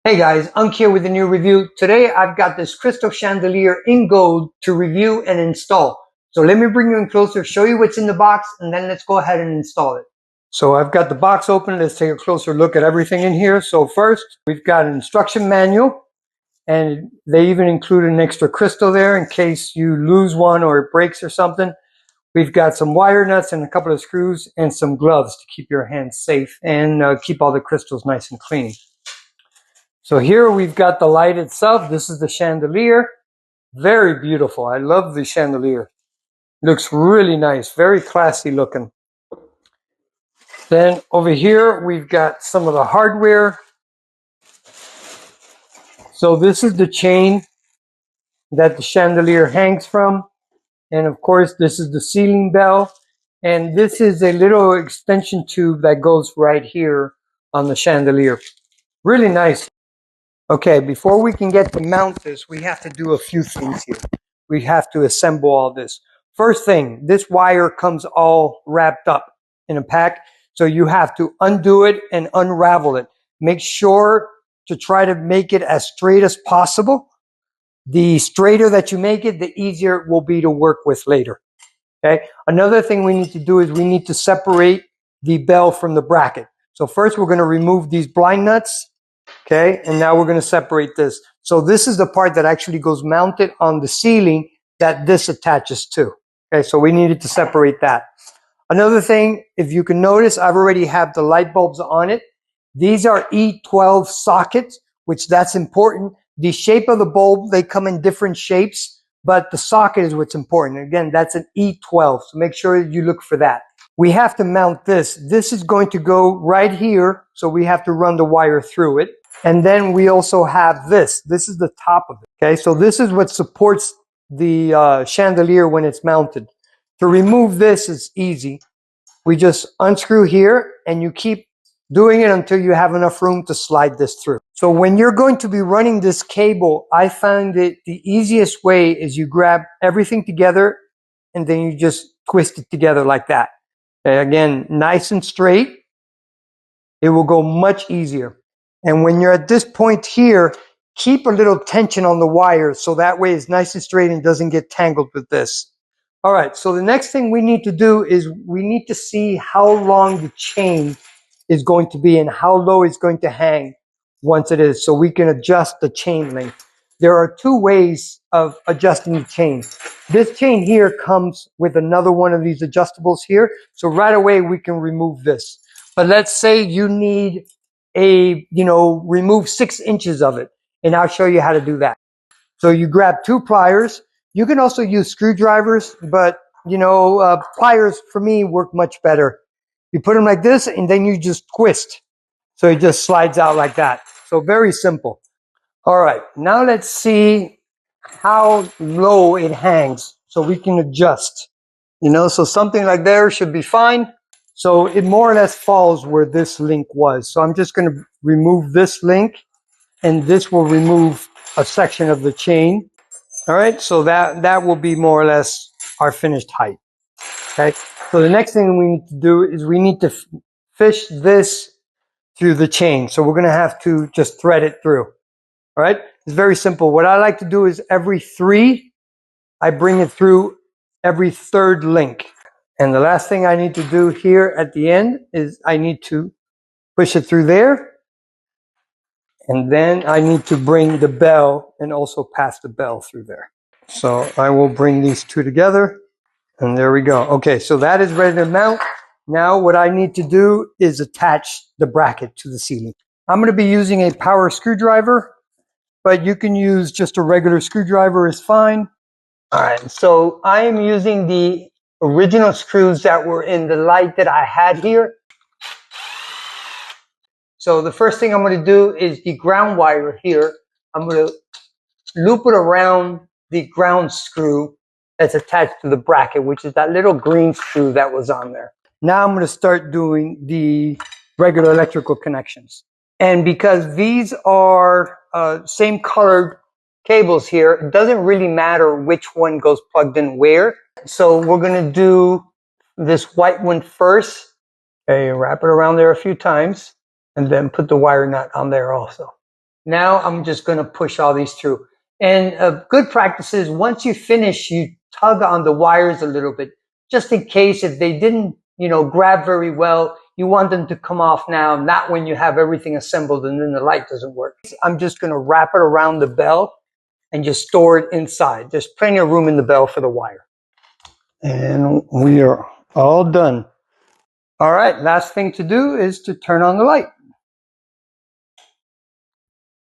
Hey guys, Unc here with a new review. Today I've got this crystal chandelier in gold to review and install. So let me bring you in closer, show you what's in the box, and then let's go ahead and install it. So I've got the box open. Let's take a closer look at everything in here. So first, we've got an instruction manual, and they even include an extra crystal there in case you lose one or it breaks or something. We've got some wire nuts and a couple of screws and some gloves to keep your hands safe and keep all the crystals nice and clean. So here we've got the light itself. This is the chandelier. Very beautiful. I love the chandelier. Looks really nice. Very classy looking. Then over here we've got some of the hardware. So this is the chain that the chandelier hangs from. And of course this is the ceiling bell. And this is a little extension tube that goes right here on the chandelier. Really nice. Okay, before we can get to mount this, we have to do a few things here. We have to assemble all this. First thing, this wire comes all wrapped up in a pack, so you have to undo it and unravel it. Make sure to try to make it as straight as possible. The straighter that you make it, the easier it will be to work with later. Okay. Another thing we need to do is we need to separate the bell from the bracket. So first we're going to remove these blind nuts. Okay, and now we're going to separate this. So this is the part that actually goes mounted on the ceiling that this attaches to. Okay, so we needed to separate that. Another thing, if you can notice, I've already have the light bulbs on it. These are E12 sockets, which that's important. The shape of the bulb, they come in different shapes, but the socket is what's important. Again, that's an E12, so make sure you look for that. We have to mount this. This is going to go right here, so we have to run the wire through it. And then we also have this. This is the top of it. Okay, so this is what supports the chandelier when it's mounted. To remove this is easy. We just unscrew here, and you keep doing it until you have enough room to slide this through. So when you're going to be running this cable, I find that the easiest way is you grab everything together, and then you just twist it together like that. Okay, again, nice and straight. It will go much easier. And when you're at this point here, keep a little tension on the wire so that way it's nice and straight and doesn't get tangled with this. All right, so the next thing we need to do is we need to see how long the chain is going to be and how low it's going to hang once it is, so we can adjust the chain length. There are two ways of adjusting the chain. This chain here comes with another one of these adjustables here, so right away we can remove this. But let's say you need remove 6 inches of it, and I'll show you how to do that. So you grab 2 pliers. You can also use screwdrivers, but pliers for me work much better. You put them like this, and then you just twist. So it just slides out like that. So very simple. All right, now let's see how low it hangs so we can adjust. So something like there should be fine. So it more or less falls where this link was. So I'm just going to remove this link, and this will remove a section of the chain. All right, so that will be more or less our finished height. Okay, so the next thing we need to do is we need to fish this through the chain. So we're going to have to just thread it through. All right, it's very simple. What I like to do is every 3, I bring it through every 3rd link. And the last thing I need to do here at the end is I need to push it through there. And then I need to bring the bell and also pass the bell through there. So I will bring these 2 together. And there we go. Okay, so that is ready to mount. Now what I need to do is attach the bracket to the ceiling. I'm going to be using a power screwdriver, but you can use just a regular screwdriver is fine. All right, so I am using the original screws that were in the light that I had here. So the first thing I'm going to do is the ground wire here. I'm going to loop it around the ground screw that's attached to the bracket, which is that little green screw that was on there. Now I'm going to start doing the regular electrical connections. And because these are same colored cables here, it doesn't really matter which one goes plugged in where. So we're going to do this white one first. Okay, wrap it around there a few times, and then put the wire nut on there also. Now I'm just going to push all these through. And a good practice is once you finish, you tug on the wires a little bit, just in case if they didn't, grab very well, you want them to come off now, not when you have everything assembled and then the light doesn't work. I'm just going to wrap it around the bell and just store it inside. There's plenty of room in the bell for the wire. And we are all done. All right, last thing to do is to turn on the light.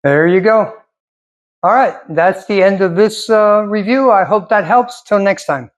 There you go. All right, that's the end of this review. I hope that helps. Till next time.